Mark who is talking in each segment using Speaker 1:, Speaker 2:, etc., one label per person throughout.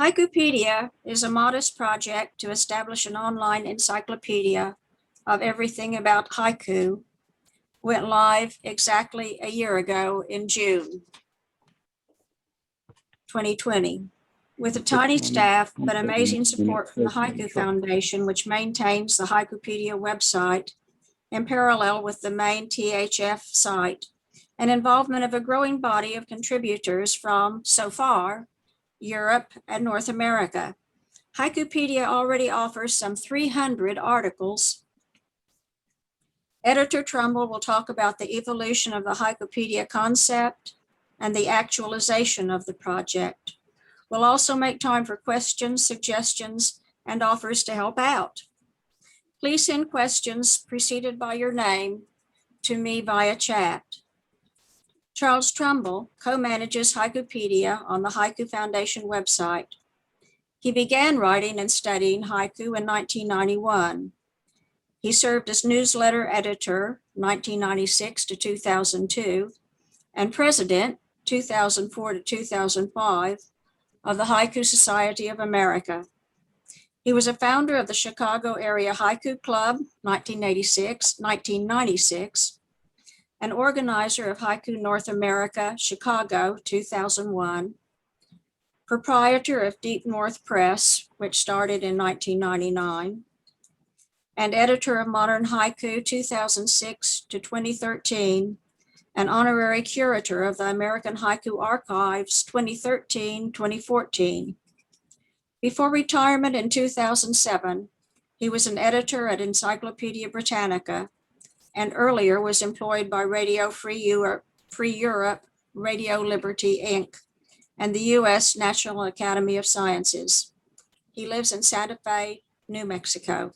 Speaker 1: Haikupedia is a modest project to establish an online encyclopedia of everything about haiku. Went live exactly a year ago in June 2020. With a tiny staff, but amazing support from the Haiku Foundation, which maintains the Haikupedia website in parallel with the main THF site, and involvement of a growing body of contributors from, so far, Europe and North America. Haikupedia already offers some 300 articles. Editor Trumbull will talk about the evolution of the Haikupedia concept and the actualization of the project. We'll also make time for questions, suggestions, and offers to help out. Please send questions preceded by your name to me via chat. Charles Trumbull co-manages Haikupedia on the Haiku Foundation website. He began writing and studying haiku in 1991. He served as newsletter editor 1996 to 2002 and president 2004 to 2005 of the Haiku Society of America. He was a founder of the Chicago Area Haiku Club 1996, an organizer of Haiku North America, Chicago 2001, proprietor of Deep North Press, which started in 1999, and editor of Modern Haiku 2006 to 2013, and honorary curator of the American Haiku Archives 2013-2014. Before retirement in 2007, he was an editor at Encyclopedia Britannica, and earlier was employed by Radio Free Europe, Radio Liberty, Inc., and the U.S. National Academy of Sciences. He lives in Santa Fe, New Mexico.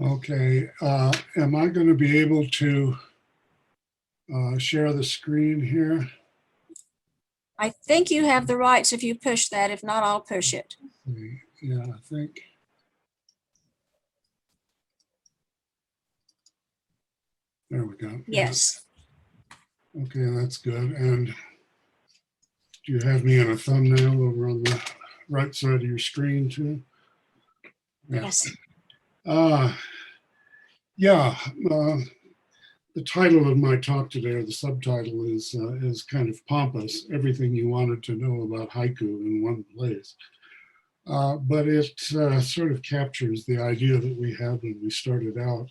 Speaker 2: Okay, am I going to be able to share the screen here?
Speaker 1: I think you have the rights if you push that. If not, I'll push it.
Speaker 2: Yeah, I think. There we go.
Speaker 1: Yes.
Speaker 2: Yeah. Okay, that's good. And do you have me in a thumbnail over on the right side of your screen too?
Speaker 1: Yeah. Yes.
Speaker 2: The title of my talk today, or the subtitle, is kind of pompous, everything you wanted to know about haiku in one place. But it sort of captures the idea that we had when we started out.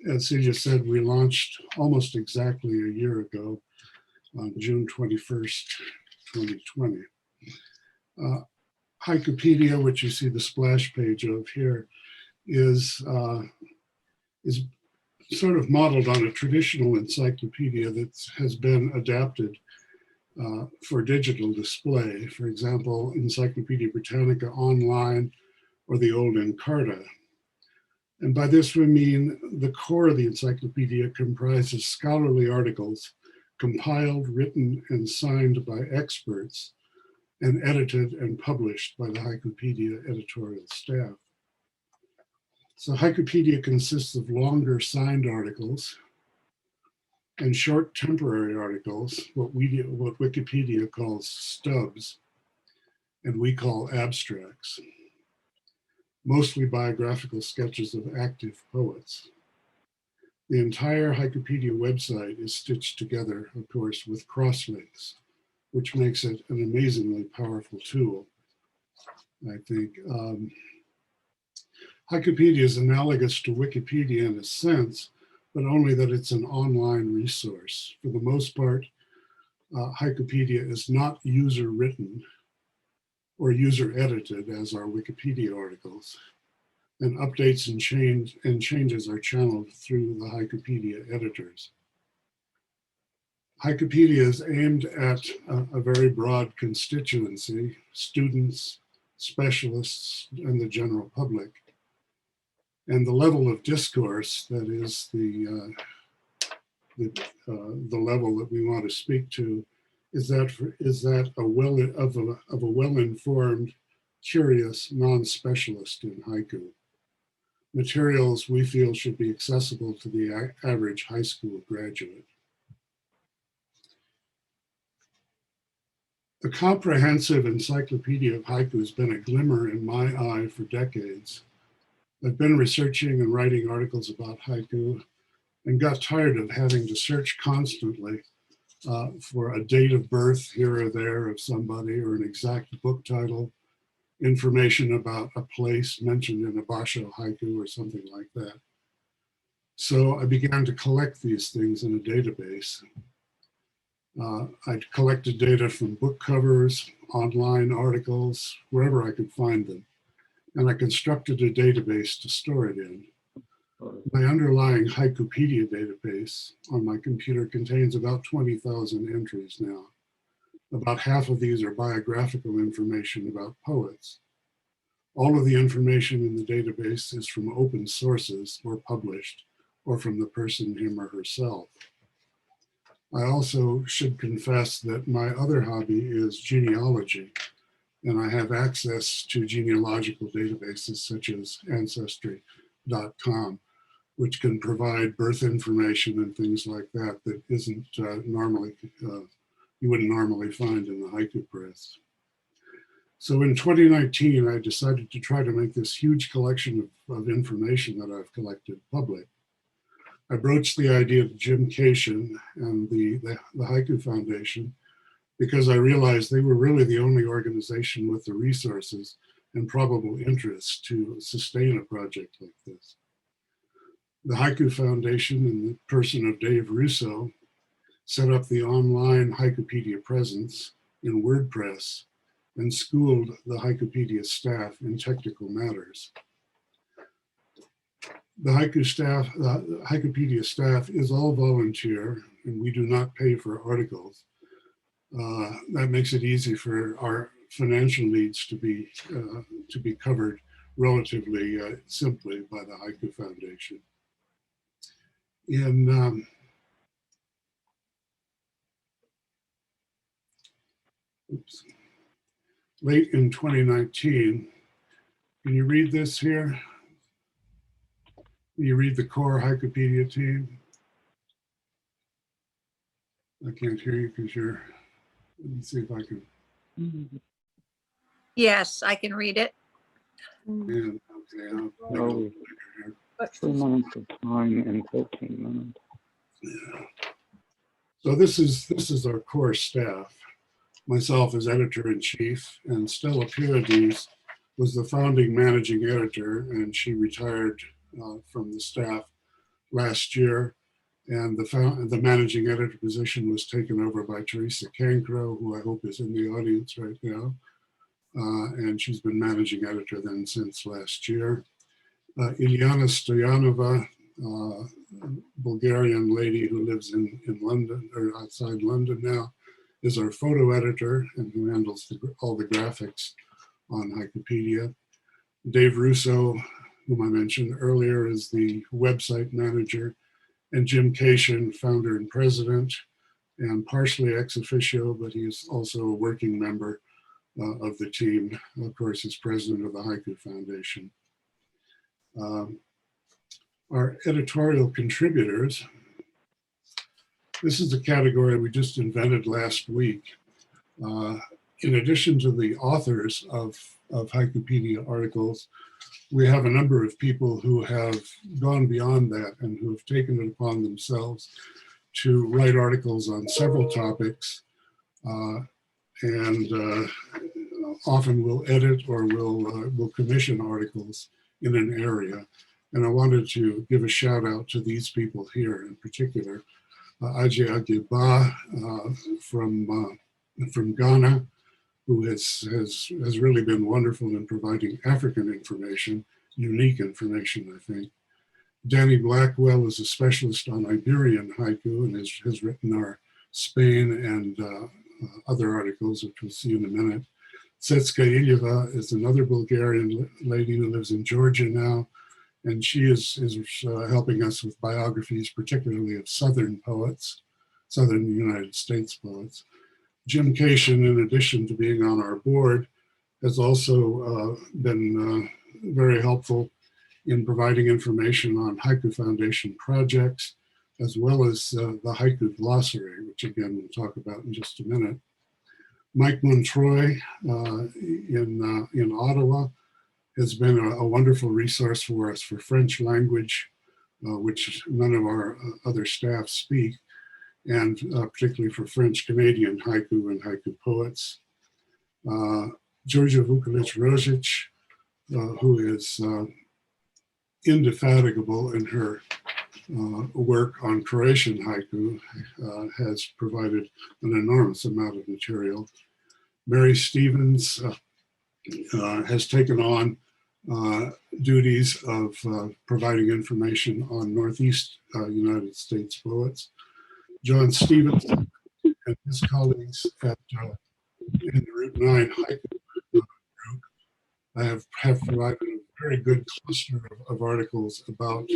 Speaker 2: As Celia said, we launched almost exactly a year ago on June 21st, 2020. Haikupedia, which you see the splash page of here, is sort of modeled on a traditional encyclopedia that has been adapted for digital display. For example, Encyclopedia Britannica Online or the old Encarta. And by this we mean the core of the encyclopedia comprises scholarly articles compiled, written, and signed by experts and edited and published by the Haikupedia editorial staff. So Haikupedia consists of longer signed articles and short temporary articles, what Wikipedia calls stubs, and we call abstracts, mostly biographical sketches of active poets. The entire Haikupedia website is stitched together, of course, with crosslinks, which makes it an amazingly powerful tool, I think. Haikupedia is analogous to Wikipedia in a sense, but only that it's an online resource. For the most part, Haikupedia is not user-written or user-edited as are Wikipedia articles, and updates and changes are channeled through the Haikupedia editors. Haikupedia is aimed at a very broad constituency, students, specialists, and the general public. And the level of discourse, that is the level that we want to speak to, is that of a well-informed, curious non-specialist in haiku. Materials we feel should be accessible to the average high school graduate. The comprehensive encyclopedia of haiku has been a glimmer in my eye for decades. I've been researching and writing articles about haiku and got tired of having to search constantly for a date of birth here or there of somebody, or an exact book title, information about a place mentioned in a basho haiku or something like that. So I began to collect these things in a database. I collected data from book covers, online articles, wherever I could find them. And I constructed a database to store it in. My underlying Haikupedia database on my computer contains about 20,000 entries now. About half of these are biographical information about poets. All of the information in the database is from open sources or published, or from the person, him or herself. I also should confess that my other hobby is genealogy, and I have access to genealogical databases such as Ancestry.com, which can provide birth information and things like that that isn't normally, you wouldn't normally find in the haiku press. So in 2019, I decided to try to make this huge collection of information that I've collected public. I broached the idea to Jim Cation and the Haiku Foundation because I realized they were really the only organization with the resources and probable interest to sustain a project like this. The Haiku Foundation, in the person of Dave Russo, set up the online Haikupedia presence in WordPress and schooled the Haikupedia staff in technical matters. The Haikupedia staff is all volunteer, and we do not pay for articles. That makes it easy for our financial needs to be covered relatively simply by the Haiku Foundation. In late in 2019, can you read this here? You read the core Haikupedia team? I can't hear you because you're, let me see if I can.
Speaker 3: Yes, I can read it.
Speaker 2: Yeah, okay, I'll make it a little bigger here.
Speaker 4: 3 minutes of time and 13 minutes.
Speaker 2: Yeah. So this is our core staff. Myself as editor-in-chief, and Stella Pyrades was the founding managing editor, and she retired from the staff last year. And the managing editor position was taken over by Teresa Cancro, who I hope is in the audience right now. And she's been managing editor then since last year. Ilyana Stoyanova, Bulgarian lady who lives in London, or outside London now, is our photo editor and who handles all the graphics on Haikupedia. Dave Russo, whom I mentioned earlier, is the website manager, and Jim Cation, founder and president, and partially ex officio, but he's also a working member of the team. Of course, he's president of the Haiku Foundation. Our editorial contributors, this is a category we just invented last week. In addition to the authors of Haikupedia articles, we have a number of people who have gone beyond that and who have taken it upon themselves to write articles on several topics, and often will edit or will commission articles in an area. And I wanted to give a shout out to these people here in particular. Ajay Agiba from Ghana, who has really been wonderful in providing African information, unique information, I think. Danny Blackwell is a specialist on Iberian haiku and has written our Spain and other articles, which we'll see in a minute. Setska Ilyeva is another Bulgarian lady who lives in Georgia now, and she is helping us with biographies, particularly of Southern poets, Southern United States poets. Jim Cation, in addition to being on our board, has also been very helpful in providing information on Haiku Foundation projects, as well as the Haiku Glossary, which again we'll talk about in just a minute. Mike Montroy in Ottawa has been a wonderful resource for us for French language, which none of our other staff speak, and particularly for French Canadian haiku and haiku poets. Georgia Vukovic-Rozic, who is indefatigable in her work on Croatian haiku, has provided an enormous amount of material. Mary Stevens has taken on duties of providing information on Northeast United States poets. John Stevens and his colleagues at in the Route 9 Haiku group have provided a very good cluster of articles about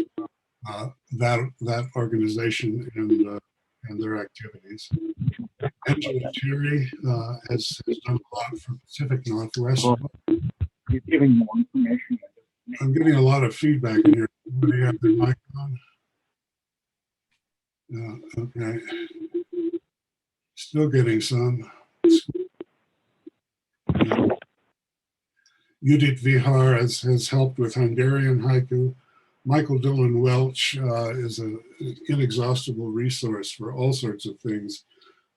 Speaker 2: that organization and their activities. Angela Terry has done a lot for Pacific Northwest.
Speaker 4: You're giving more information.
Speaker 2: I'm getting a lot of feedback in here. Somebody have their mic on? Okay. Still getting some. Judith Vihar has helped with Hungarian haiku. Michael Dillon Welch is an inexhaustible resource for all sorts of things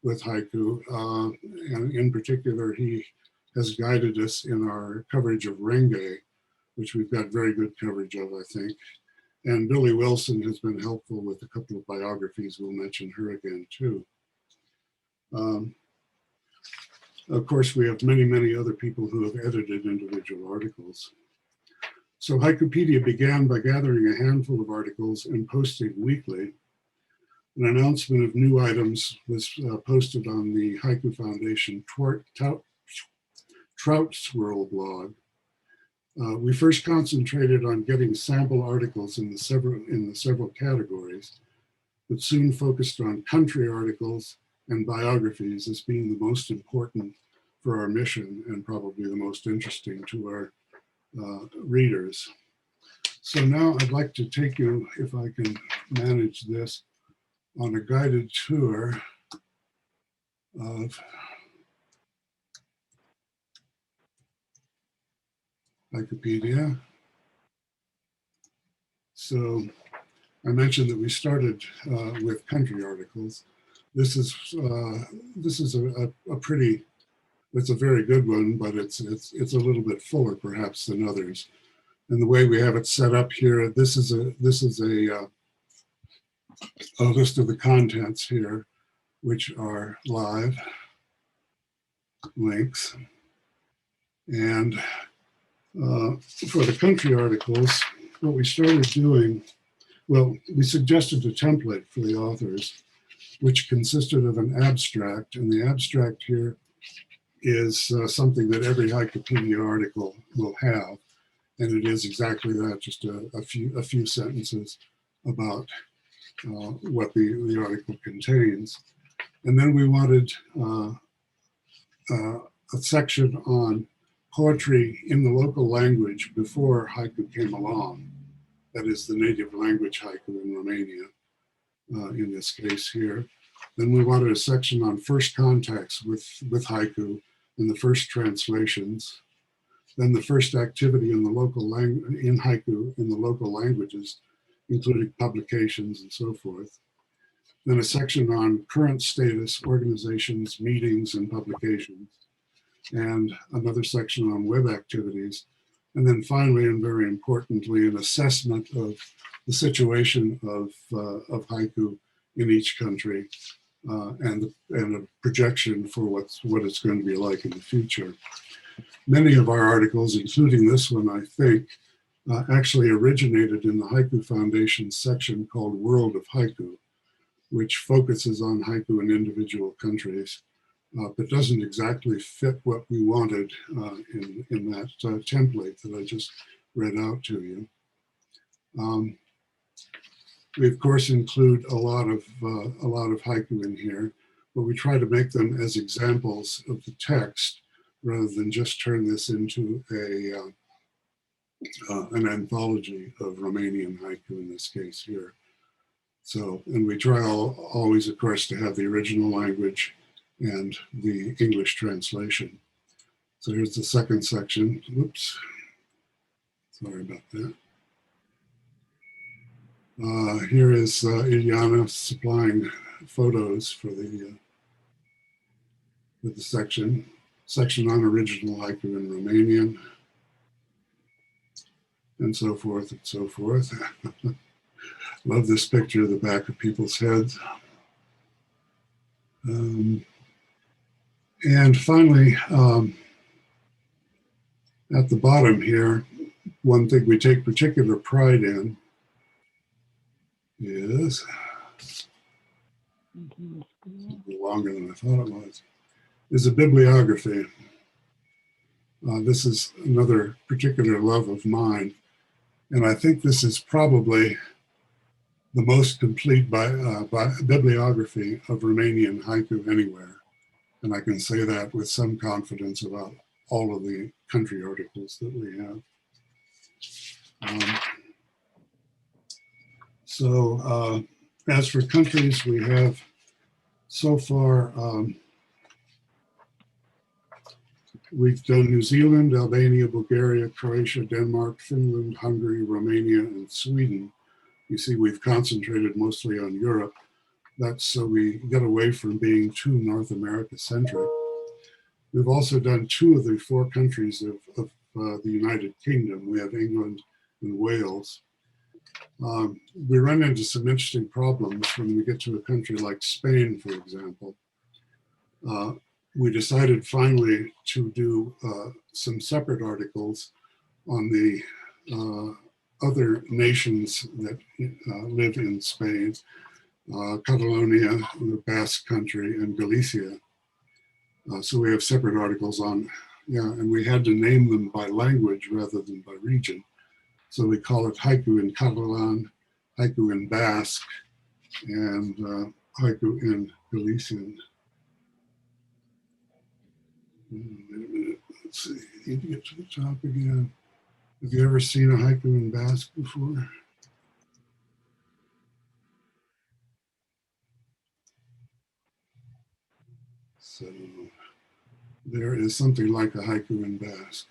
Speaker 2: with haiku. And in particular, he has guided us in our coverage of Renge, which we've got very good coverage of, I think. And Billy Wilson has been helpful with a couple of biographies. We'll mention her again, too. Of course, we have many, many other people who have edited individual articles. So Haikupedia began by gathering a handful of articles and posting weekly. An announcement of new items was posted on the Haiku Foundation Trout Swirl blog. We first concentrated on getting sample articles in the several categories, but soon focused on country articles and biographies as being the most important for our mission and probably the most interesting to our readers. So now I'd like to take you, if I can manage this, on a guided tour of Haikupedia. So I mentioned that we started with country articles. This is a pretty, it's a very good one, but it's a little bit fuller perhaps than others. And the way we have it set up here, this is a list of the contents here, which are live links. And for the country articles, what we started doing, well, we suggested a template for the authors, which consisted of an abstract, and the abstract here is something that every Haikupedia article will have, and it is exactly that, just a few sentences about what the article contains. And then we wanted a section on poetry in the local language before haiku came along. That is the native language haiku in Romania, in this case here. Then we wanted a section on first contacts with haiku and the first translations. Then the first activity in the local in haiku in the local languages, including publications and so forth. Then a section on current status, organizations, meetings, and publications. And another section on web activities. And then finally, and very importantly, an assessment of the situation of haiku in each country, and a projection for what it's going to be like in the future. Many of our articles, including this one, I think, actually originated in the Haiku Foundation section called World of Haiku, which focuses on haiku in individual countries, but doesn't exactly fit what we wanted in that template that I just read out to you. We of course include a lot of haiku in here, but we try to make them as examples of the text rather than just turn this into an anthology of Romanian haiku in this case here. So, and we try always, of course, to have the original language and the English translation. So here's the second section. Whoops. Sorry about that. Here is Ilyana supplying photos for the section on original haiku in Romanian, and so forth and so forth. Love this picture of the back of people's heads. And finally, at the bottom here, one thing we take particular pride in is longer than I thought it was, is a bibliography. This is another particular love of mine. And I think this is probably the most complete bibliography of Romanian haiku anywhere. And I can say that with some confidence about all of the country articles that we have. As for countries, we have so far, we've done New Zealand, Albania, Bulgaria, Croatia, Denmark, Finland, Hungary, Romania, and Sweden. You see, we've concentrated mostly on Europe. That's so we get away from being too North America centric. We've also done 2 of the 4 countries of the United Kingdom. We have England and Wales. We run into some interesting problems when we get to a country like Spain, for example. We decided finally to do some separate articles on the other nations that live in Spain, Catalonia, the Basque Country, and Galicia. So we have separate articles on, and we had to name them by language rather than by region. So we call it Haiku in Catalan, Haiku in Basque, and Haiku in Galician. Wait a minute, let's see, I need to get to the top again. Have you ever seen a haiku in Basque before? So there is something like a haiku in Basque.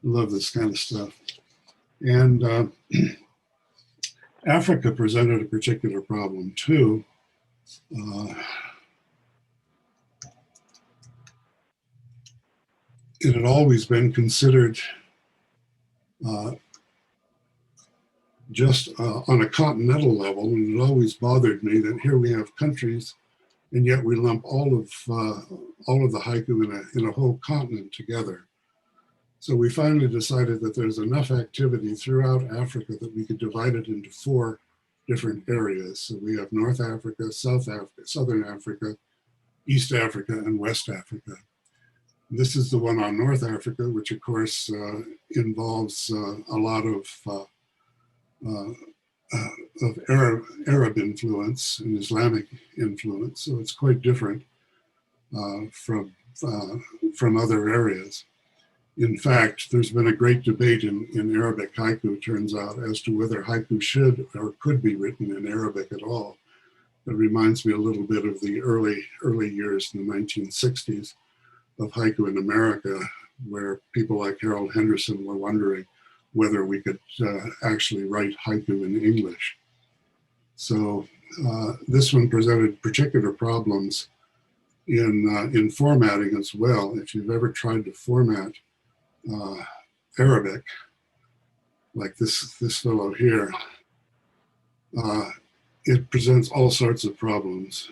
Speaker 2: Love this kind of stuff. And Africa presented a particular problem too. It had always been considered just on a continental level, and it always bothered me that here we have countries, and yet we lump all of the haiku in a whole continent together. So we finally decided that there's enough activity throughout Africa that we could divide it into 4 different areas. So we have North Africa, South Africa, Southern Africa, East Africa, and West Africa. This is the one on North Africa, which of course involves a lot of Arab influence and Islamic influence. So it's quite different from other areas. In fact, there's been a great debate in Arabic haiku, it turns out, as to whether haiku should or could be written in Arabic at all. It reminds me a little bit of the early years in the 1960s of haiku in America, where people like Harold Henderson were wondering whether we could actually write haiku in English. So this one presented particular problems in formatting as well. If you've ever tried to format Arabic, like this fellow here, it presents all sorts of problems.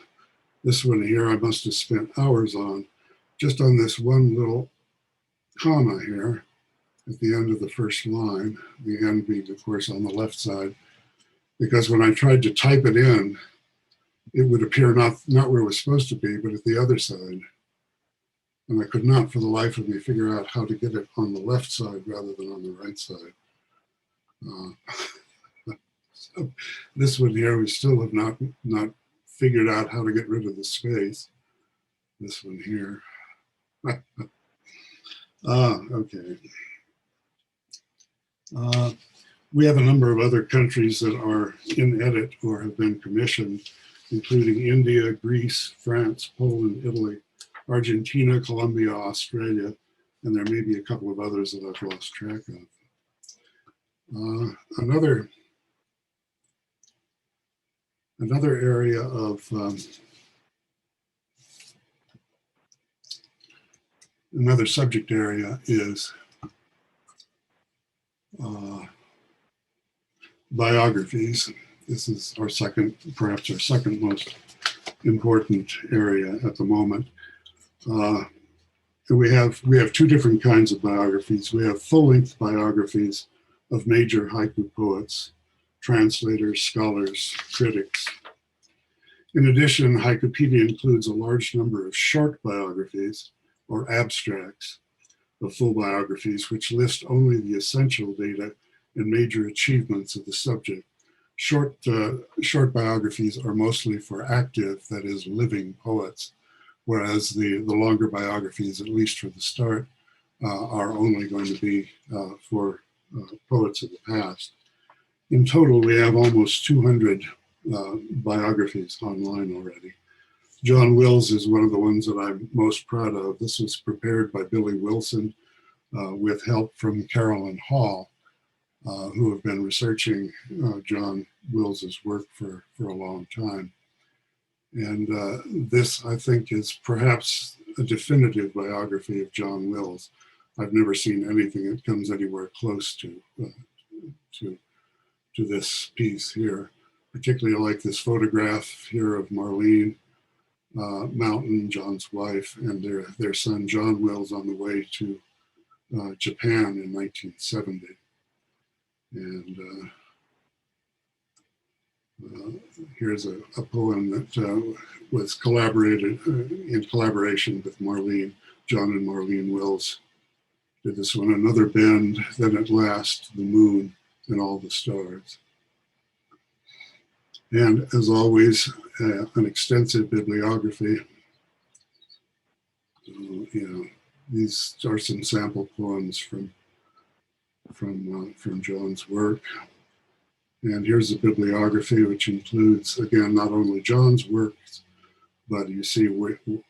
Speaker 2: This one here I must have spent hours on, just on this one little comma here at the end of the first line, the end being of course on the left side, because when I tried to type it in, it would appear not where it was supposed to be, but at the other side. And I could not for the life of me figure out how to get it on the left side rather than on the right side. So this one here, we still have not figured out how to get rid of the space. This one here. Okay. We have a number of other countries that are in edit or have been commissioned. including India, Greece, France, Poland, Italy, Argentina, Colombia, Australia, and there may be a couple of others that I've lost track of. Another area of another subject area is biographies. This is our second, perhaps our second most important area at the moment. We have two different kinds of biographies. We have full-length biographies of major haiku poets, translators, scholars, critics. In addition, Haikupedia includes a large number of short biographies or abstracts of full biographies, which list only the essential data and major achievements of the subject. Short biographies are mostly for active, that is, living poets, whereas the longer biographies, at least for the start, are only going to be for poets of the past. In total, we have almost 200 biographies online already. John Wills is one of the ones that I'm most proud of. This was prepared by Billy Wilson with help from Carolyn Hall, who have been researching John Wills's work for a long time. And this, I think, is perhaps a definitive biography of John Wills. I've never seen anything that comes anywhere close to this piece here. Particularly, I like this photograph here of Marlene Mountain, John's wife, and their son John Wills on the way to Japan in 1970. And here's a poem that was collaborated in collaboration with Marlene. John and Marlene Wills did this one. Another bend, then at last, the moon and all the stars. And as always, an extensive bibliography. These are some sample poems from John's work. And here's a bibliography which includes, again, not only John's works, but you see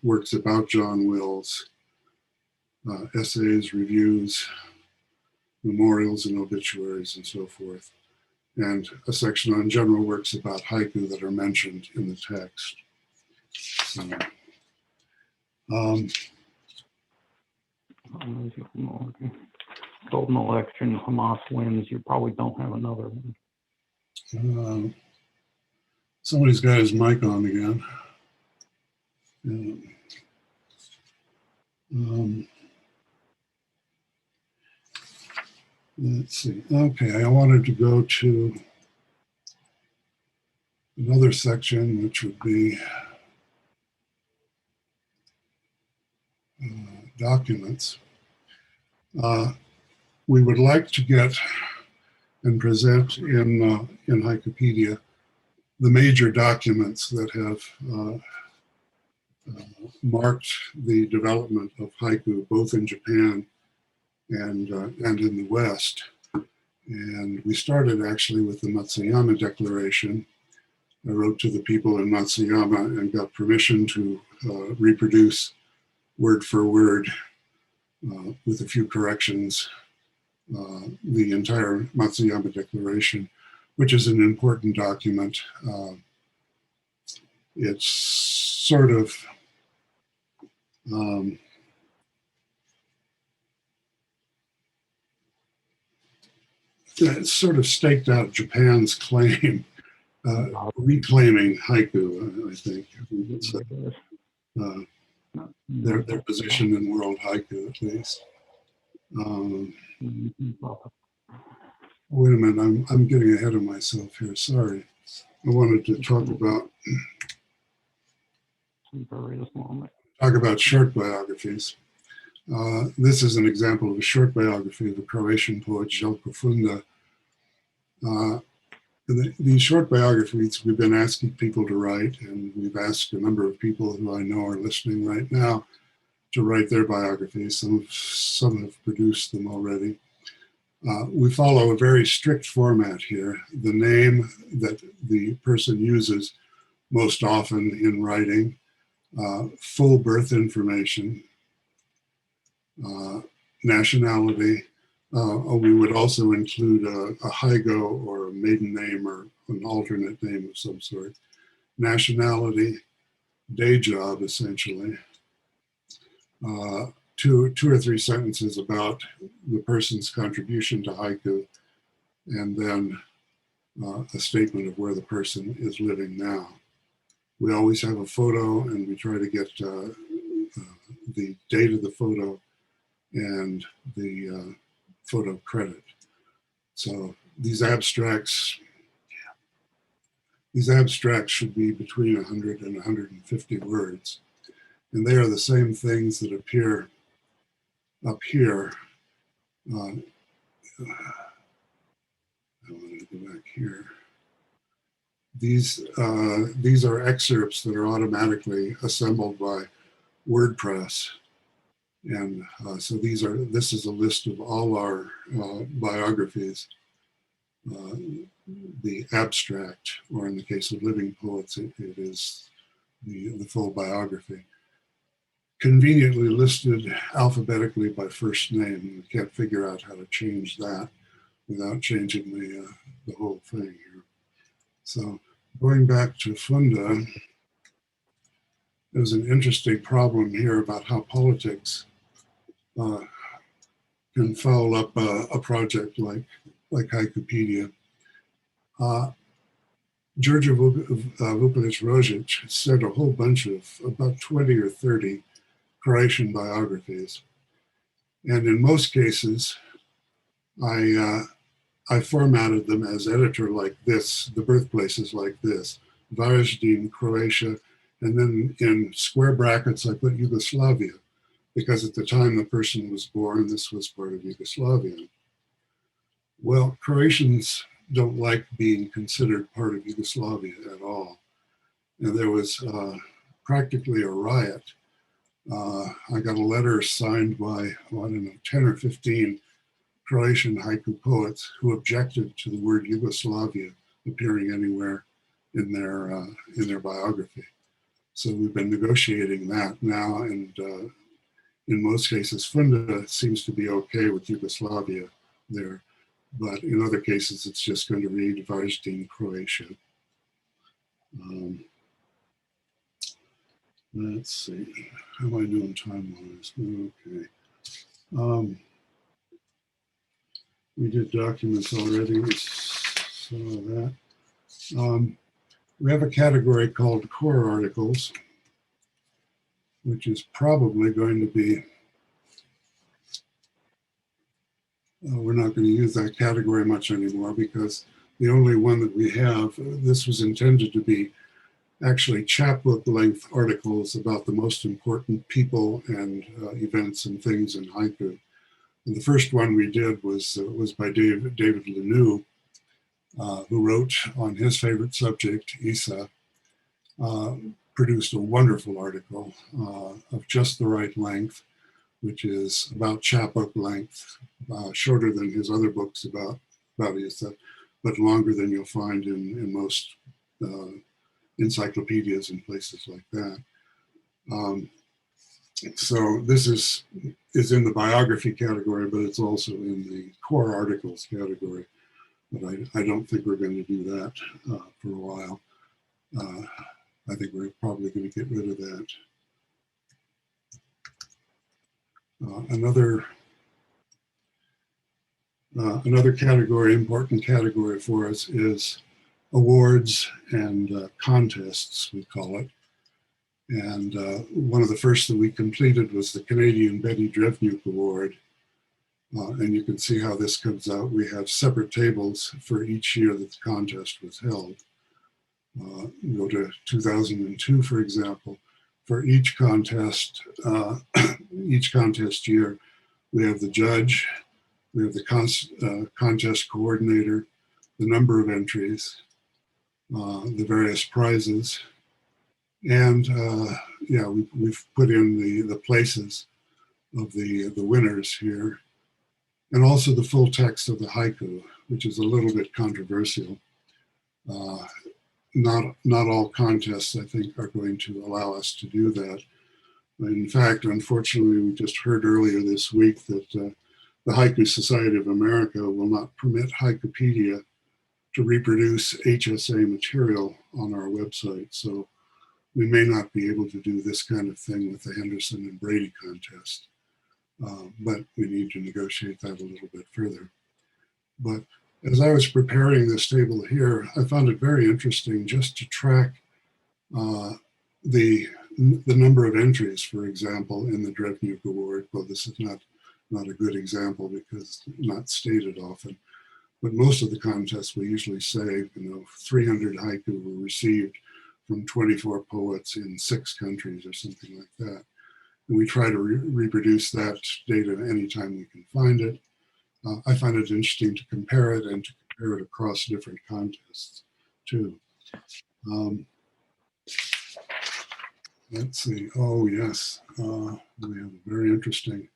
Speaker 2: works about John Wills, essays, reviews, memorials and obituaries, and so forth, and a section on general works about haiku that are mentioned in the text. So,
Speaker 4: Golden election, Hamas wins. You probably don't have another one.
Speaker 2: Somebody's got his mic on again. Let's see. Okay, I wanted to go to another section, which would be documents. We would like to get and present in Haikupedia the major documents that have marked the development of haiku, both in Japan and in the West. And we started actually with the Matsuyama Declaration. I wrote to the people in Matsuyama and got permission to reproduce word for word with a few corrections the entire Matsuyama Declaration, which is an important document. It's sort of staked out Japan's claim, reclaiming haiku, I think. It's, their position in world haiku, at least. Wait a minute, I'm getting ahead of myself here, sorry. I wanted to talk about short biographies. This is an example of a short biography of the Croatian poet Željko Funda. These short biographies we've been asking people to write, and we've asked a number of people who I know are listening right now to write their biographies. Some have produced them already. We follow a very strict format here. The name that the person uses most often in writing, full birth information, nationality. We would also include a Haigo or a maiden name or an alternate name of some sort. Nationality, day job, essentially. Two or three sentences about the person's contribution to haiku, and then a statement of where the person is living now. We always have a photo, and we try to get the date of the photo and the photo credit. So these abstracts should be between 100 and 150 words. And they are the same things that appear up here. I want to go back here. These are excerpts that are automatically assembled by WordPress. And so this is a list of all our biographies. The abstract, or in the case of living poets, it is the full biography. Conveniently listed alphabetically by first name. We can't figure out how to change that without changing the whole thing here. So going back to Funda, there's an interesting problem here about how politics can foul up a project like Haikupedia. Georgia Vukovic-Rožić said a whole bunch of about 20 or 30 Croatian biographies. And in most cases, I formatted them as editor like this, the birthplaces like this, Varaždin, Croatia, and then in square brackets, I put Yugoslavia, because at the time the person was born, this was part of Yugoslavia. Well, Croatians don't like being considered part of Yugoslavia at all. And there was practically a riot. I got a letter signed by, well, I don't know, 10 or 15 Croatian haiku poets who objected to the word Yugoslavia appearing anywhere in their biography. So we've been negotiating that now, and in most cases, Funda seems to be okay with Yugoslavia there, but in other cases, it's just going to read Varaždin, Croatia. Let's see, how am I doing time-wise? Okay. We did documents already, we saw that. We have a category called core articles, which is probably going to be, we're not going to use that category much anymore, because the only one that we have, this was intended to be actually chapbook length articles about the most important people and events and things in haiku. And the first one we did was by David Lanoux, who wrote on his favorite subject, Isa, produced a wonderful article of just the right length, which is about chapbook length, shorter than his other books about Isa, but longer than you'll find in most encyclopedias and places like that. So this is in the biography category, but it's also in the core articles category. But I don't think we're going to do that for a while. I think we're probably going to get rid of that. Another category, important category for us, is awards and contests, we call it. And one of the first that we completed was the Canadian Betty Drevnuk Award. And you can see how this comes out. We have separate tables for each year that the contest was held. Go to 2002, for example. For each contest year, we have the judge, we have the contest coordinator, the number of entries, the various prizes, and yeah, we've put in the places of the winners here, and also the full text of the haiku, which is a little bit controversial. not all contests, I think, are going to allow us to do that. In fact, unfortunately, we just heard earlier this week that the Haiku Society of America will not permit Haikupedia to reproduce HSA material on our website. So we may not be able to do this kind of thing with the Henderson and Brady contest, but we need to negotiate that a little bit further. But as I was preparing this table here, I found it very interesting just to track the number of entries, for example, in the Drevnik Award. Well, this is not a good example because not stated often, but most of the contests we usually say, 300 haiku were received from 24 poets in 6 countries or something like that. And we try to reproduce that data anytime we can find it. I find it interesting to compare it and to compare it across different contests too. Let's see. Oh, yes. We have a very interesting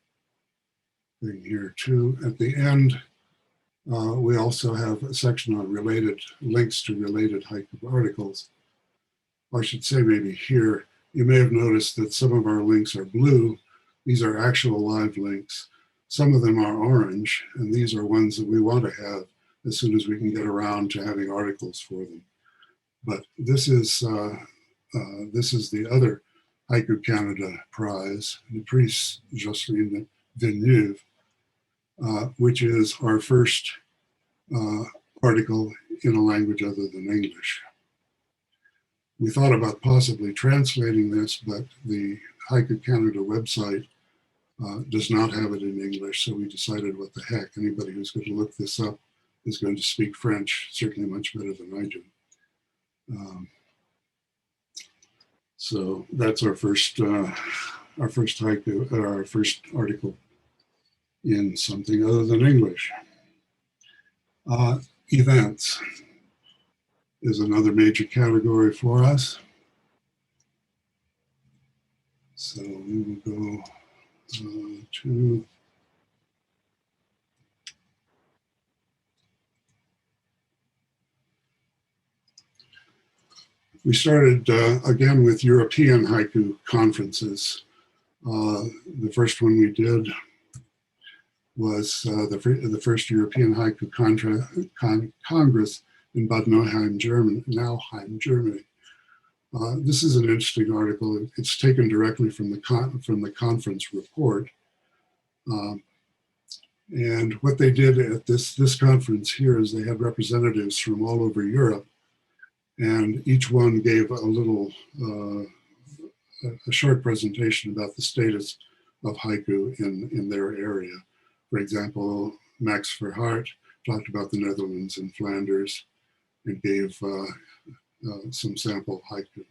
Speaker 2: thing here too. At the end, we also have a section on related links to related haiku articles. I should say maybe here, you may have noticed that some of our links are blue. These are actual live links. Some of them are orange, and these are ones that we want to have as soon as we can get around to having articles for them. But this is the other Haiku Canada prize, the Prix Jocelyne Villeneuve, which is our first article in a language other than English. We thought about possibly translating this, but the Haiku Canada website does not have it in English, so we decided, what the heck, anybody who's going to look this up is going to speak French, certainly much better than I do. So that's our first haiku, our first article in something other than English. Events is another major category for us. So we will go to we started again with European haiku conferences. The first one we did was the first European Haiku Congress in Bad Nauheim, Germany. This is an interesting article. It's taken directly from the conference report. And what they did at this conference here is they had representatives from all over Europe, and each one gave a short presentation about the status of haiku in their area. For example, Max Verhart talked about the Netherlands and Flanders and gave some sample haiku.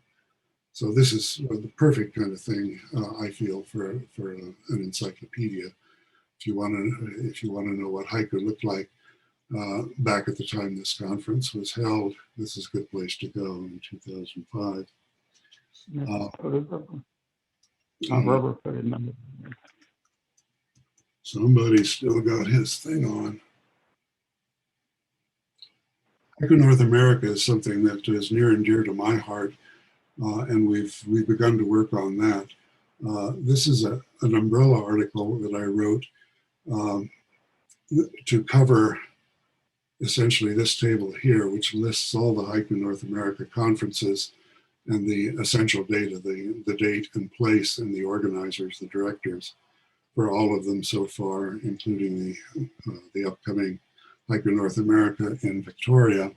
Speaker 2: So this is the perfect kind of thing, I feel, for an encyclopedia. If you want to know what haiku looked like back at the time this conference was held, this is a good place to go in 2005.
Speaker 4: Rubber footed number.
Speaker 2: Somebody's still got his thing on. Haiku North America is something that is near and dear to my heart, and we've begun to work on that. This is an umbrella article that I wrote to cover essentially this table here, which lists all the Haiku North America conferences and the essential data, the date and place and the organizers, the directors for all of them so far, including the upcoming Haiku North America in Victoria.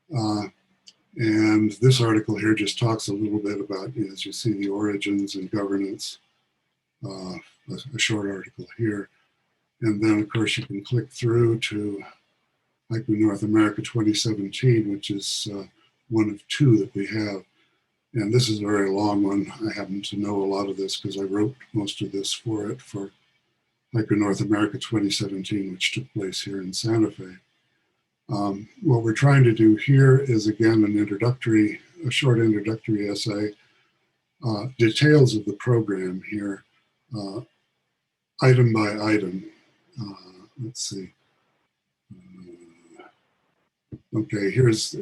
Speaker 2: And this article here just talks a little bit about, as you see, the origins and governance, a short article here. And then, of course, you can click through to Haiku North America 2017, which is one of 2 that we have. And this is a very long one. I happen to know a lot of this because I wrote most of this for Haiku North America 2017, which took place here in Santa Fe. What we're trying to do here is, again, a short introductory essay, details of the program here, item by item. Let's see. Okay, here's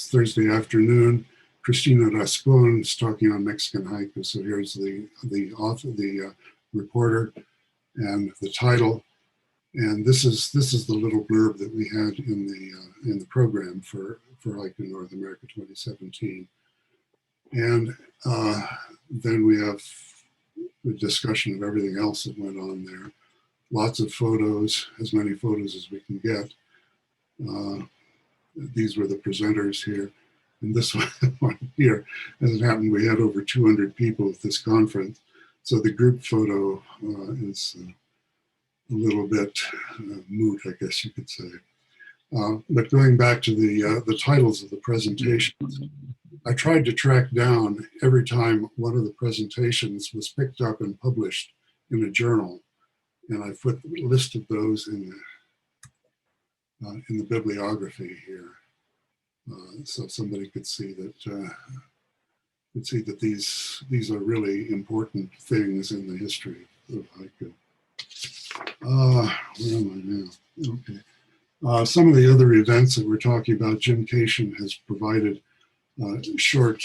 Speaker 2: Thursday afternoon. Christina Rascon is talking on Mexican haiku. So here's the author, the reporter, and the title. And this is the little blurb that we had in the program for Haiku North America 2017. And then we have the discussion of everything else that went on there. Lots of photos, as many photos as we can get. These were the presenters here. And this one here, as it happened, we had over 200 people at this conference. So the group photo is a little bit moot, I guess you could say. But going back to the titles of the presentations, I tried to track down every time one of the presentations was picked up and published in a journal. And I listed those in the bibliography here. So somebody could see that these are really important things in the history of haiku. Where am I now? Okay. Some of the other events that we're talking about, Jim Cation has provided short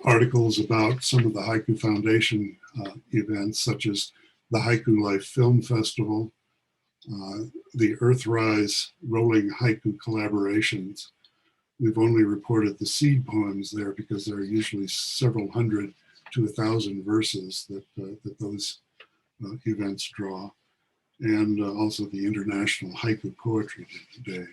Speaker 2: articles about some of the Haiku Foundation events, such as the Haiku Life Film Festival, the Earthrise Rolling Haiku Collaborations. We've only reported the seed poems there because there are usually several hundred to 1,000 verses that those events draw, and also the International Haiku Poetry Day.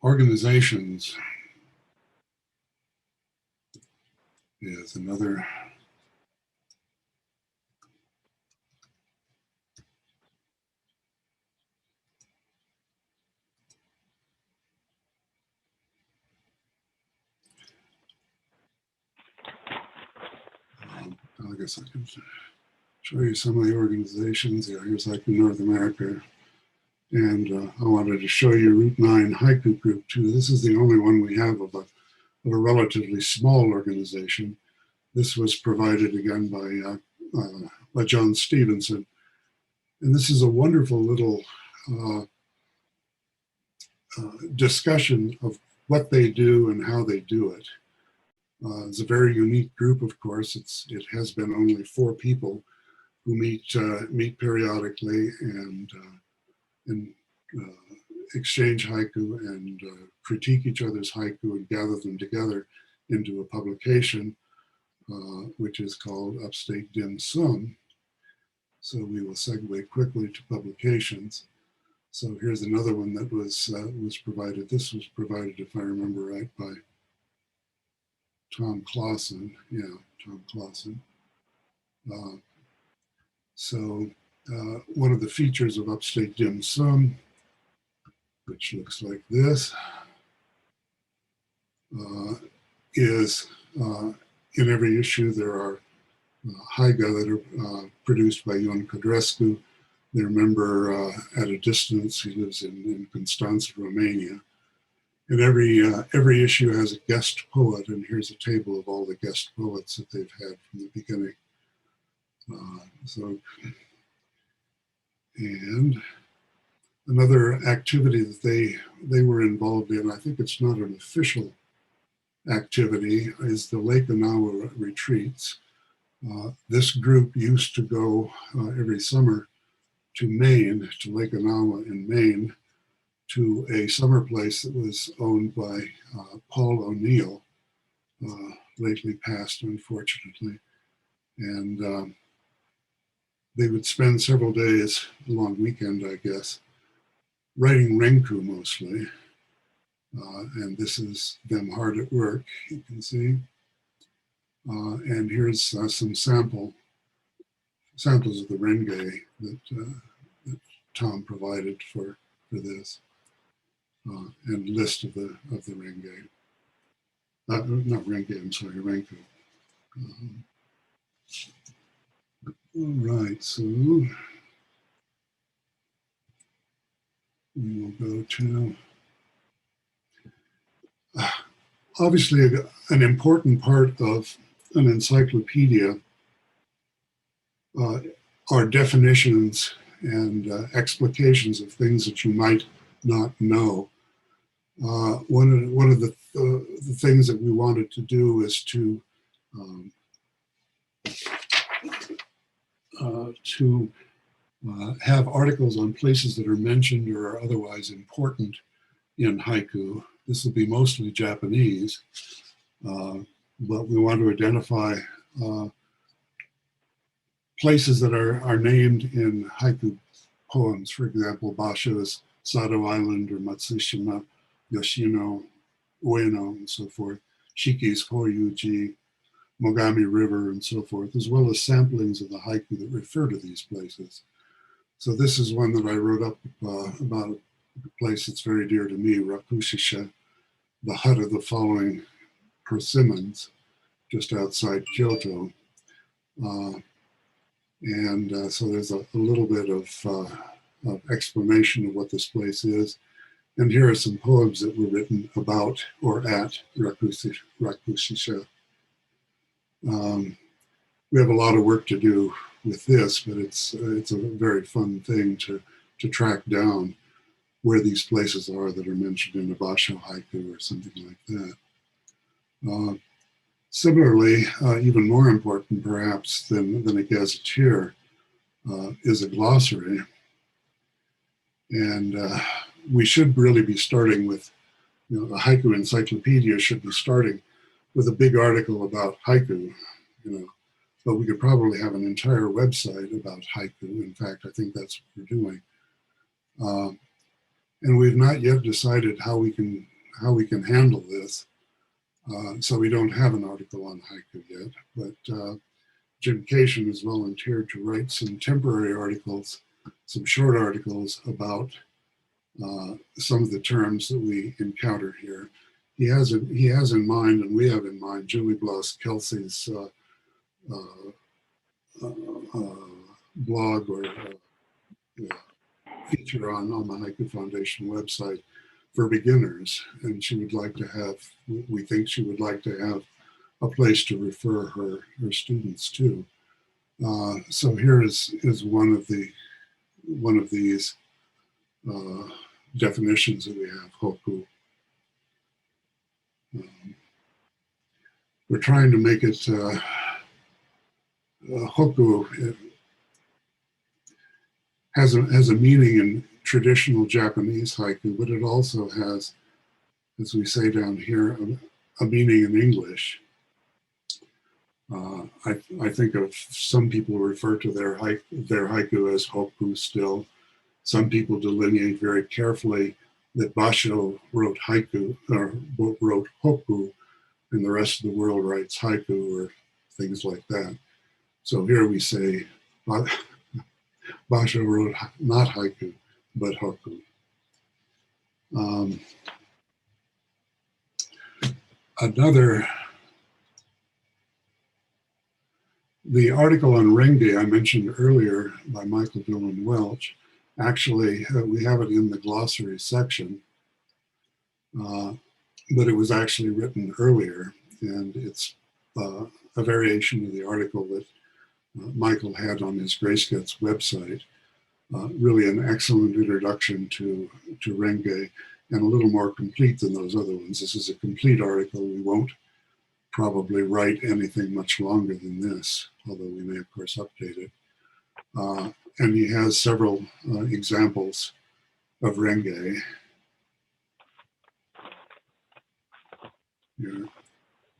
Speaker 2: Organizations is another. I guess I can show you some of the organizations. Yeah, here's Haiku North America. And I wanted to show you Route 9 Haiku Group too. This is the only one we have of a relatively small organization. This was provided again by John Stevenson. And this is a wonderful little discussion of what they do and how they do it. It's a very unique group, of course. It has been only 4 people who meet periodically and exchange haiku and critique each other's haiku and gather them together into a publication, which is called Upstate Dim Sum. So we will segue quickly to publications. So here's another one that was provided. This was provided, if I remember right, by Tom Clausen. Yeah, Tom Clausen. So one of the features of Upstate Dim Sum, which looks like this, is in every issue there are haiga that are produced by Ion Codrescu, their member at a distance. He lives in Constanța, Romania. And every issue has a guest poet, and here's a table of all the guest poets that they've had from the beginning. And another activity that they were involved in, I think it's not an official activity, is the Lake Onawa retreats. This group used to go every summer to Maine, to Lake Onawa in Maine, to a summer place that was owned by Paul O'Neill, lately passed, unfortunately. And they would spend several days, a long weekend, I guess, writing renku mostly. And this is them hard at work, you can see. And here's some samples of the renge that Tom provided for this, and list of the renge. Not renge, I'm sorry, renku. All right, so we will go to, obviously an important part of an encyclopedia are definitions and explications of things that you might not know. One of the things that we wanted to do is to have articles on places that are mentioned or are otherwise important in haiku. This will be mostly Japanese, but we want to identify places that are named in haiku poems. For example, Basho's Sado Island or Matsushima, Yoshino, Ueno, and so forth, Shiki's Horyuji, Mogami River, and so forth, as well as samplings of the haiku that refer to these places. So this is one that I wrote up about a place that's very dear to me, Rakushisha, the hut of the following persimmons, just outside Kyoto. So there's a little bit of explanation of what this place is. And here are some poems that were written about or at Rakushisha. We have a lot of work to do with this, but it's a very fun thing to track down where these places are that are mentioned in a Basho haiku or something like that. Similarly, even more important perhaps than a gazetteer is a glossary. And we should really be starting with, the haiku encyclopedia should be starting with a big article about haiku, but we could probably have an entire website about haiku. In fact, I think that's what we're doing. And we've not yet decided how we can handle this. So we don't have an article on haiku yet, but Jim Cation has volunteered to write some temporary articles, some short articles about some of the terms that we encounter here. He has in mind, and we have in mind, Julie Bloss Kelsey's blog or feature on the Haiku Foundation website for beginners, and she would like to have, we think she would like to have a place to refer her students to. So here is one of these definitions that we have, hoku. We're trying to make it hoku. It has a meaning in traditional Japanese haiku, but it also has, as we say down here, a meaning in English. I think of some people refer to their haiku as hoku still. Some people delineate very carefully that Basho wrote haiku or wrote hoku, and the rest of the world writes haiku or things like that. So here we say Basho wrote not haiku, but hoku. The article on Renge I mentioned earlier by Michael Dillon Welch, actually we have it in the glossary section, but it was actually written earlier, and it's a variation of the article that Michael had on his Grayscats website. Really an excellent introduction to Renge, and a little more complete than those other ones. This is a complete article. We won't probably write anything much longer than this, although we may of course update it. And he has several examples of Renge here,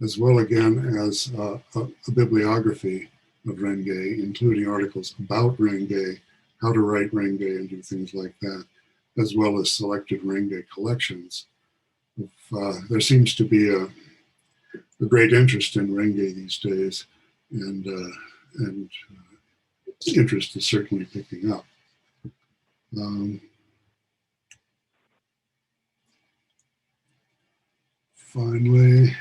Speaker 2: as well again as a bibliography of Renge, including articles about Renge, how to write Renge and do things like that, as well as selected Renge collections. There seems to be a great interest in Renge these days, and interest is certainly picking up. Finally,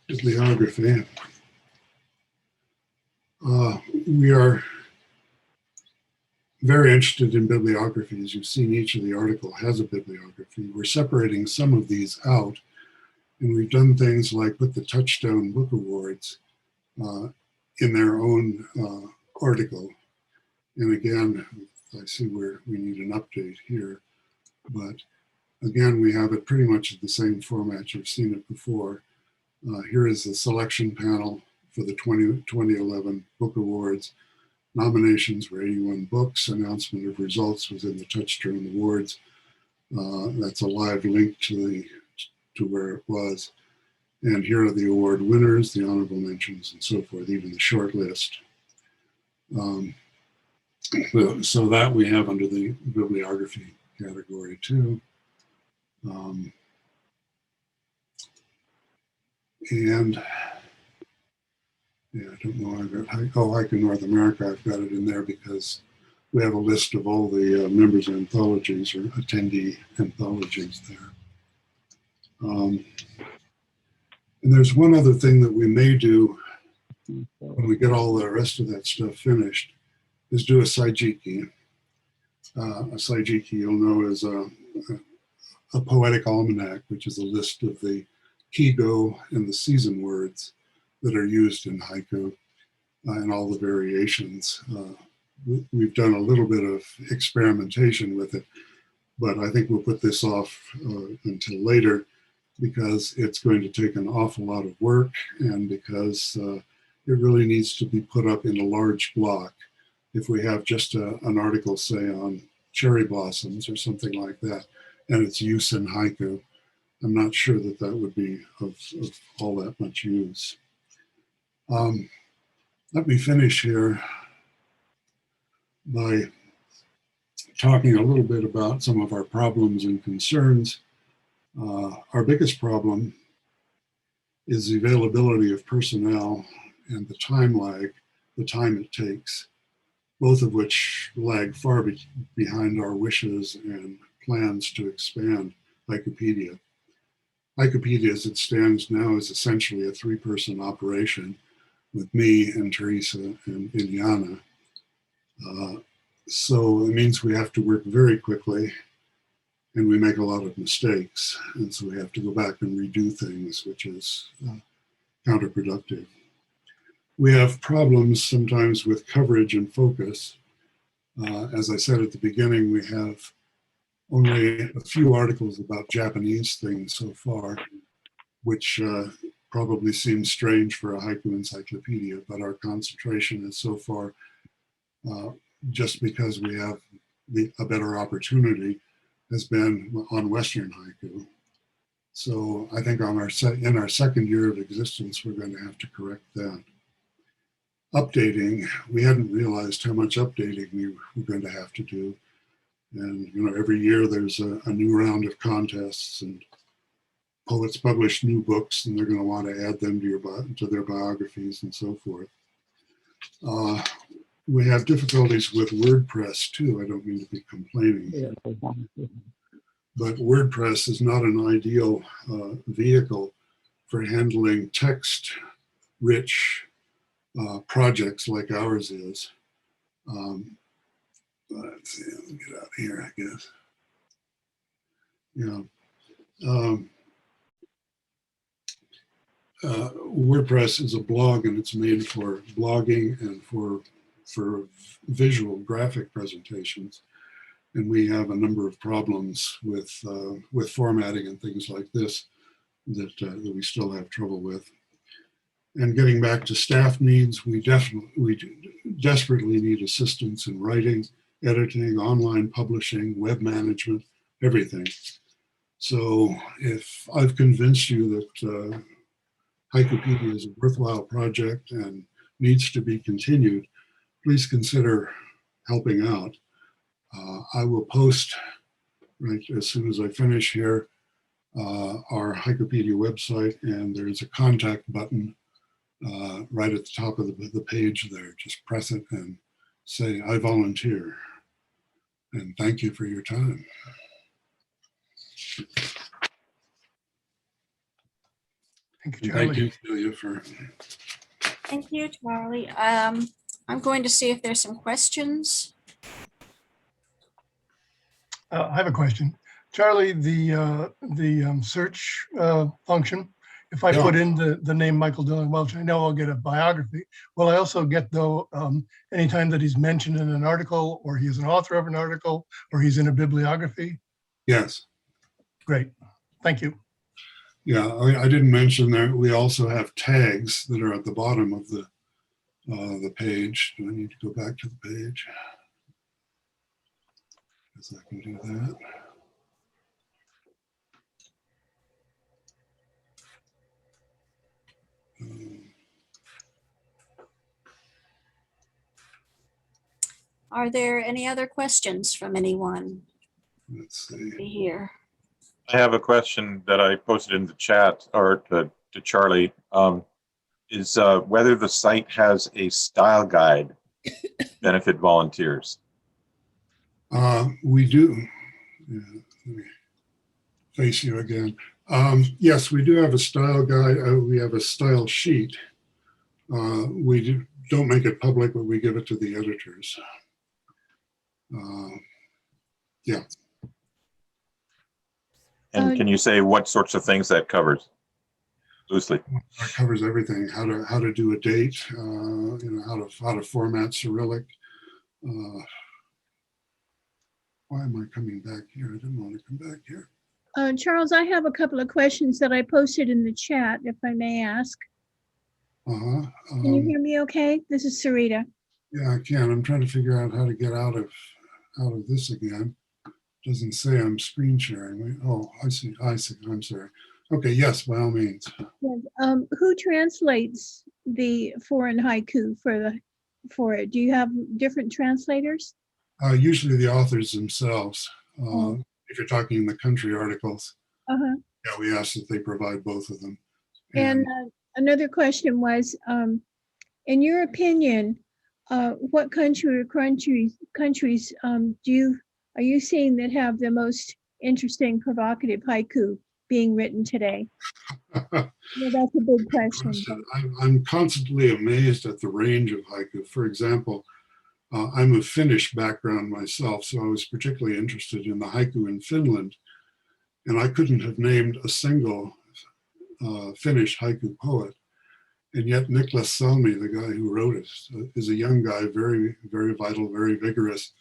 Speaker 2: bibliography. We are very interested in bibliography. As you've seen, each of the article has a bibliography. We're separating some of these out And we've done things like put the Touchstone Book Awards in their own article. And again, I see where we need an update here, but again, we have it pretty much in the same format. You've seen it before. Here is the selection panel for the 2011 Book Awards. Nominations were 81 books. Announcement of results was in the Touchstone Awards. That's a live link to where it was. And here are the award winners, the honorable mentions, and so forth, even the short list. So that we have under the bibliography category too. And yeah, I don't know, I've got Haiku North America, I've got it in there because we have a list of all the members' anthologies or attendee anthologies there. And there's one other thing that we may do when we get all the rest of that stuff finished, is do a Saijiki. A Saijiki, you'll know, is a poetic almanac, which is a list of the kigo and the season words that are used in haiku and all the variations. We've done a little bit of experimentation with it, but I think we'll put this off until later because it's going to take an awful lot of work and because it really needs to be put up in a large block. If we have just an article, say, on cherry blossoms or something like that, and its use in haiku, I'm not sure that that would be of all that much use. Let me finish here by talking a little bit about some of our problems and concerns. Our biggest problem is the availability of personnel and the time lag, the time it takes, both of which lag far behind our wishes and plans to expand Haikupedia. Haikupedia, as it stands now, is essentially a 3-person operation with me and Teresa and Iliana. So it means we have to work very quickly and we make a lot of mistakes. And so we have to go back and redo things, which is counterproductive. We have problems sometimes with coverage and focus. As I said at the beginning, we have only a few articles about Japanese things so far, which probably seems strange for a haiku encyclopedia, but our concentration is so far just because we have a better opportunity has been on Western haiku. So I think in our second year of existence, we're going to have to correct that. Updating, we hadn't realized how much updating we were going to have to do. And, you know, every year there's a new round of contests and poets publish new books and they're going to want to add them to their biographies and so forth. We have difficulties with WordPress too. I don't mean to be complaining, but WordPress is not an ideal vehicle for handling text-rich projects like ours is. Let's see, let me get out of here, I guess. Yeah. WordPress is a blog and it's made for blogging and for visual graphic presentations. And we have a number of problems with formatting and things like this that we still have trouble with. And getting back to staff needs, we desperately need assistance in writing, editing, online publishing, web management, everything. So if I've convinced you that Haikupedia is a worthwhile project and needs to be continued, please consider helping out. I will post, right as soon as I finish here, our Haikupedia website, and there's a contact button right at the top of the page there. Just press it and say, I volunteer. And thank you for your time.
Speaker 3: Thank you, Charlie.
Speaker 2: Thank you, Celia, for...
Speaker 1: Thank you, Charlie. I'm going to see if there's some questions.
Speaker 3: I have a question. Charlie, the search function, if I
Speaker 2: Yeah.
Speaker 3: put in the name Michael Dillon Welch, I know I'll get a biography. Will I also get, though, anytime that he's mentioned in an article, or he's an author of an article, or he's in a bibliography?
Speaker 2: Yes.
Speaker 3: Great. Thank you.
Speaker 2: Yeah, I didn't mention that we also have tags that are at the bottom of the page. Do I need to go back to the page? Yes, I can do that.
Speaker 1: Are there any other questions from anyone
Speaker 2: Let's see.
Speaker 1: here?
Speaker 5: I have a question that I posted in the chat, or to Charlie. Is whether the site has a style guide benefit volunteers?
Speaker 2: We do. Yeah, let me face you again. Yes, we do have a style guide. We have a style sheet. We don't make it public, but we give it to the editors. Yeah.
Speaker 5: And can you say what sorts of things that covers loosely?
Speaker 2: It covers everything: how to do a date, how to format Cyrillic. Why am I coming back here? I didn't want to come back here.
Speaker 6: Charles, I have a couple of questions that I posted in the chat, if I may ask. Can you hear me okay? This is Sarita.
Speaker 2: Yeah, I can. I'm trying to figure out how to get out of this again. Doesn't say I'm screen sharing. Oh, I see. I'm sorry. Okay, yes, by all means.
Speaker 6: Yes. Who translates the foreign haiku for it? Do you have different translators?
Speaker 2: Usually the authors themselves. If you're talking in the country articles,
Speaker 6: Uh-huh.
Speaker 2: yeah, we ask that they provide both of them.
Speaker 6: And another question was, in your opinion, what country or countries are you seeing that have the most interesting, provocative haiku being written today? Yeah, that's a big question.
Speaker 2: I'm constantly amazed at the range of haiku. For example, I'm of Finnish background myself, so I was particularly interested in the haiku in Finland, and I couldn't have named a single Finnish haiku poet. And yet Niklas Salmi, the guy who wrote it, is a young guy, very, very vital, very vigorous,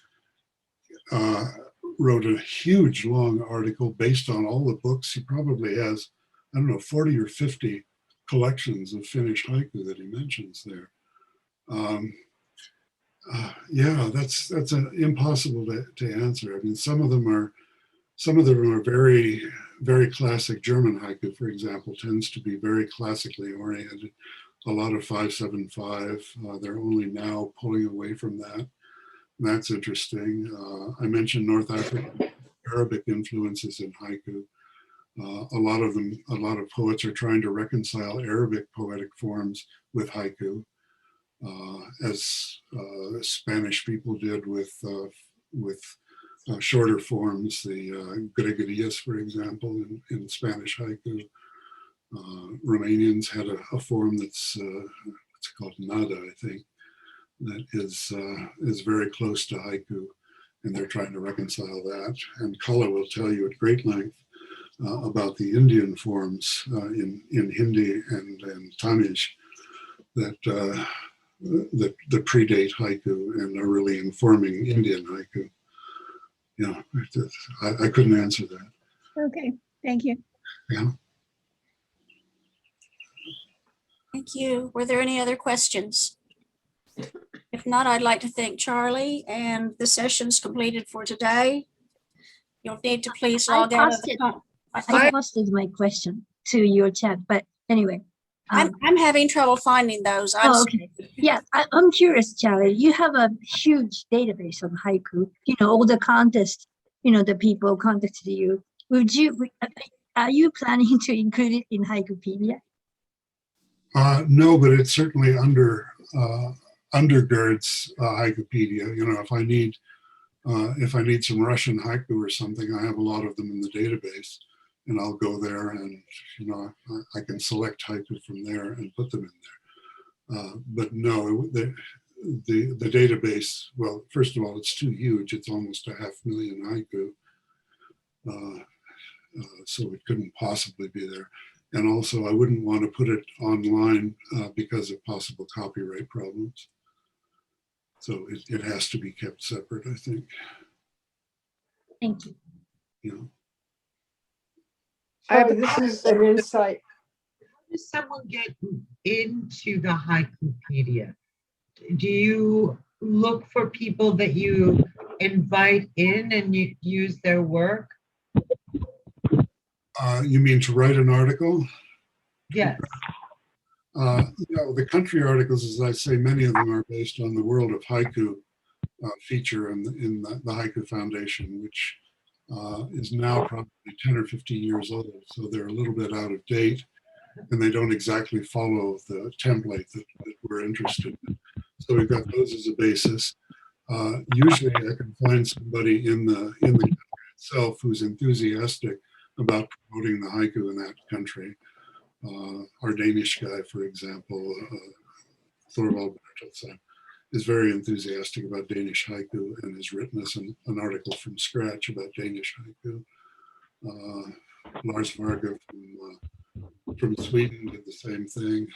Speaker 2: wrote a huge long article based on all the books. He probably has, I don't know, 40 or 50 collections of Finnish haiku that he mentions there. Yeah, that's impossible to answer. I mean, some of them are very, very classic. German haiku, for example, tends to be very classically oriented. A lot of 575. They're only now pulling away from that. That's interesting. I mentioned North African Arabic influences in haiku. A lot of poets are trying to reconcile Arabic poetic forms with haiku, as Spanish people did with shorter forms, the gregarias, for example, in Spanish haiku. Romanians had a form that's it's called nada, I think, that is very close to haiku, and they're trying to reconcile that. And Kala will tell you at great length about the Indian forms in Hindi and Tamil that predate haiku and are really informing Indian haiku. Yeah, I couldn't answer that.
Speaker 6: Okay, thank you.
Speaker 2: Yeah.
Speaker 1: Thank you. Were there any other questions? If not, I'd like to thank Charlie, and the session's completed for today. You'll need to please log out of the.
Speaker 7: I posted my question to your chat, but anyway.
Speaker 1: I'm having trouble finding those.
Speaker 7: Okay. Yeah, I'm curious, Charlie. You have a huge database of haiku. All the contests. The people contacted you. Are you planning to include it in Haikupedia?
Speaker 2: No, but it certainly undergirds Haikupedia. If I need some Russian haiku or something, I have a lot of them in the database, and I'll go there and I can select haiku from there and put them in there. But no, the database. Well, first of all, it's too huge. It's almost 500,000 haiku. So it couldn't possibly be there. And also, I wouldn't want to put it online because of possible copyright problems. So it has to be kept separate, I think.
Speaker 7: Thank you.
Speaker 2: You know.
Speaker 8: I have
Speaker 9: Sorry,
Speaker 8: a
Speaker 9: this is an insight.
Speaker 8: How does someone get into the Haikupedia? Do you look for people that you invite in and you use their work?
Speaker 2: You mean to write an article?
Speaker 8: Yes.
Speaker 2: The country articles, as I say, many of them are based on the World of Haiku feature in the Haiku Foundation, which is now probably 10 or 15 years old. So they're a little bit out of date, and they don't exactly follow the template that we're interested in. So we've got those as a basis. Usually I can find somebody in the country itself who's enthusiastic about promoting the haiku in that country. Our Danish guy, for example, Thorvald Bertelsen, is very enthusiastic about Danish haiku and has written us an article from scratch about Danish haiku. Lars Varga from Sweden did the same thing.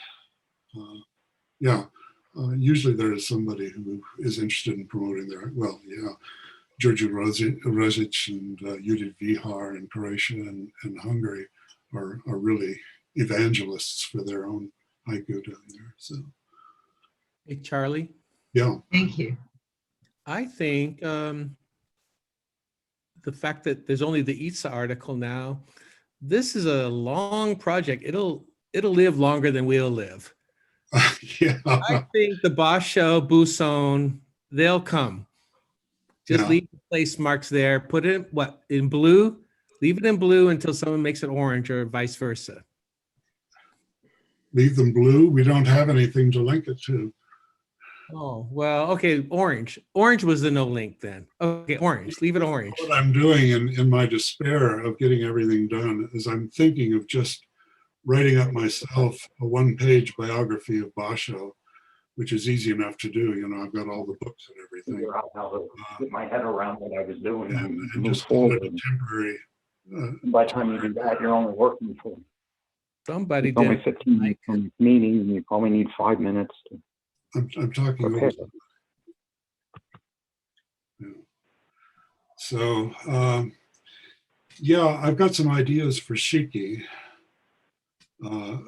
Speaker 2: Usually there is somebody who is interested in promoting their, Georgiu Rozic and Judith Vihar in Croatia and Hungary are really evangelists for their own haiku down there. So,
Speaker 10: Hey, Charlie,
Speaker 2: yeah.
Speaker 8: Thank you.
Speaker 10: I think the fact that there's only the ITSA article now, this is a long project. It'll live longer than we'll live.
Speaker 2: Yeah.
Speaker 10: I think the Basho, Buson, they'll come. Just leave the place marks there. Put it in blue. Leave it in blue until someone makes it orange, or vice versa.
Speaker 2: Leave them blue. We don't have anything to link it to.
Speaker 10: Oh, well, okay, orange. Orange was the no link then. Okay, orange. Leave it orange.
Speaker 2: What I'm doing in my despair of getting everything done is I'm thinking of just writing up myself a one-page biography of Basho, which is easy enough to do. You know, I've got all the books and everything.
Speaker 4: Figure out how to get my head around what I was doing
Speaker 2: And
Speaker 4: move
Speaker 2: just call it a
Speaker 4: forward.
Speaker 2: temporary.
Speaker 4: By the time you do that, you're only working for
Speaker 10: Somebody
Speaker 4: it's only
Speaker 10: did.
Speaker 4: 15 minutes from meeting, and you probably need 5 minutes to
Speaker 2: I'm talking over.
Speaker 4: prepare.
Speaker 2: Yeah. So, I've got some ideas for Shiki. I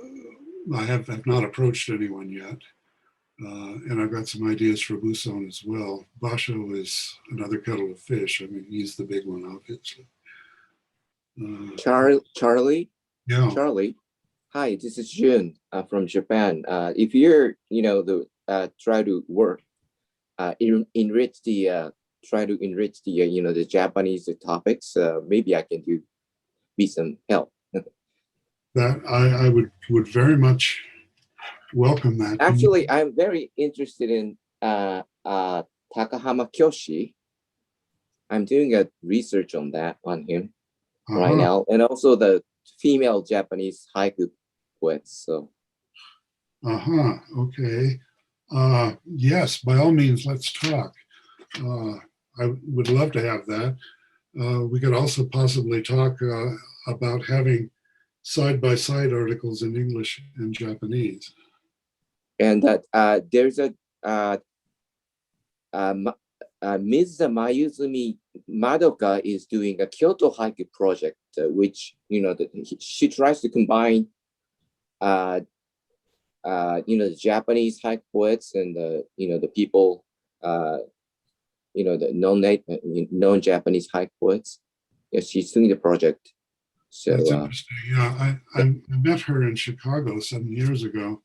Speaker 2: have not approached anyone yet. And I've got some ideas for Buson as well. Basho is another kettle of fish. I mean, he's the big one, obviously.
Speaker 11: Charlie?
Speaker 2: Yeah.
Speaker 11: Charlie, hi, this is Jun from Japan. If you're, try to work, enrich the, the Japanese topics, maybe I can be some help.
Speaker 2: That I would very much welcome that.
Speaker 11: Actually, I'm very interested in Takahama Kyoshi. I'm doing a research on him right now, and also the female Japanese haiku poets. So.
Speaker 2: Okay. Yes, by all means, let's talk. I would love to have that. We could also possibly talk about having side-by-side articles in English and Japanese.
Speaker 11: And that there's a Ms. Mayuzumi Madoka is doing a Kyoto Haiku project, which she tries to combine, the Japanese haiku poets and the people, the non-Japanese haiku poets. Yeah, she's doing the project. So
Speaker 2: that's interesting. Yeah, I met her in Chicago some years ago.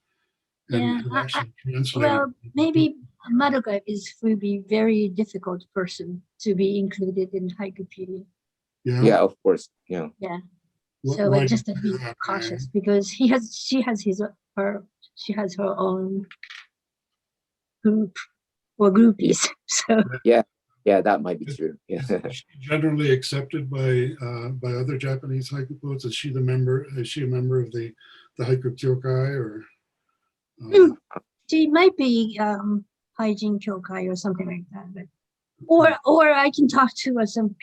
Speaker 2: And
Speaker 7: Yeah,
Speaker 2: actually translated.
Speaker 7: well, maybe Madoka will be very difficult person to be included in Haikupedia.
Speaker 11: yeah, of course, yeah.
Speaker 7: Yeah.
Speaker 2: Why
Speaker 7: So
Speaker 2: do
Speaker 7: just to
Speaker 2: you
Speaker 7: be
Speaker 2: do that,
Speaker 7: cautious
Speaker 2: Ryan?
Speaker 7: because she has her own group or groupies. So
Speaker 11: Yeah, that might be true. Yeah.
Speaker 2: Is she generally accepted by other Japanese haiku poets? Is she a member of the Haiku Kyokai or?
Speaker 7: she might be Haijin Kyokai or something like that. But, or I can talk to some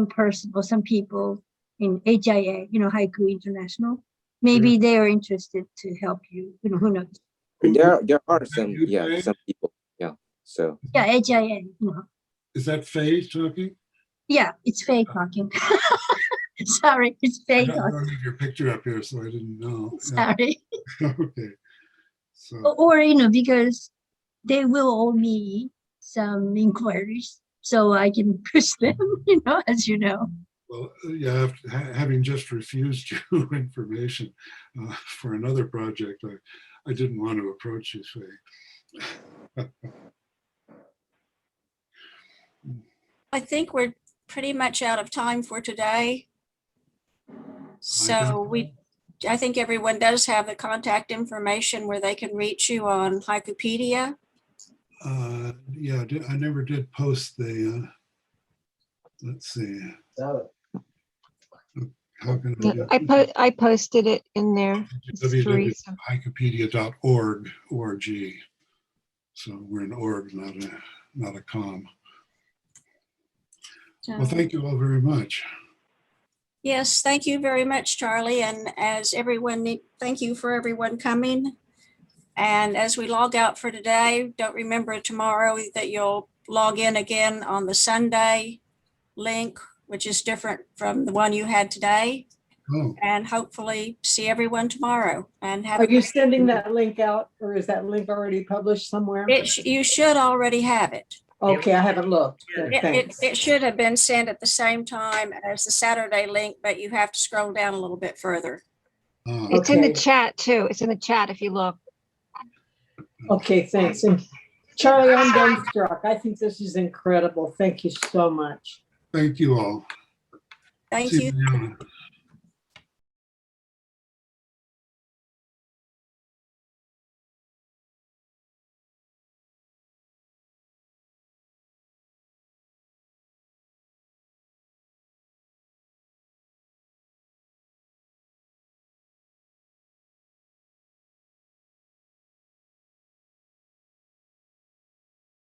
Speaker 7: person or some people in HIA, Haiku International. Maybe they are interested to help you, who knows?
Speaker 11: There are some,
Speaker 2: You
Speaker 11: yeah,
Speaker 2: say?
Speaker 11: some people, yeah. So
Speaker 7: Yeah, HIA,
Speaker 2: Is that Faye talking?
Speaker 7: Yeah, it's Faye talking. Sorry, it's
Speaker 2: I
Speaker 7: Faye
Speaker 2: don't
Speaker 7: talking.
Speaker 2: have your picture up here, so I didn't know. Yeah.
Speaker 7: Sorry.
Speaker 2: Okay. So,
Speaker 7: Or, because they will owe me some inquiries so I can push them, as you know.
Speaker 2: well, yeah, having just refused you information for another project, I didn't want to approach you, Faye.
Speaker 1: I think we're pretty much out of time for today. So I think everyone does have the contact information where they can reach you on Haikupedia.
Speaker 2: Yeah, I never did post the, let's see. How can I do it?
Speaker 9: I posted it in there. This is Teresa.
Speaker 2: www.haikupedia.org. So we're an org, not a com. Well, thank you all very much.
Speaker 1: Yes, thank you very much, Charlie. And as everyone, thank you for everyone coming. And as we log out for today, don't remember tomorrow that you'll log in again on the Sunday link, which is different from the one you had today.
Speaker 2: Oh,
Speaker 1: And hopefully see everyone tomorrow and have.
Speaker 12: Are you sending that link out, or is that link already published somewhere?
Speaker 1: You should already have it.
Speaker 12: Okay, I haven't looked. Good, thanks.
Speaker 1: It should have been sent at the same time as the Saturday link, but you have to scroll down a little bit further.
Speaker 9: It's in the
Speaker 12: Okay.
Speaker 9: chat too. It's in the chat if you look.
Speaker 12: Okay, thanks. And Charlie, I'm dumbstruck. I think this is incredible. Thank you so much.
Speaker 2: thank you all.
Speaker 1: Thank
Speaker 2: See
Speaker 1: you.
Speaker 2: you.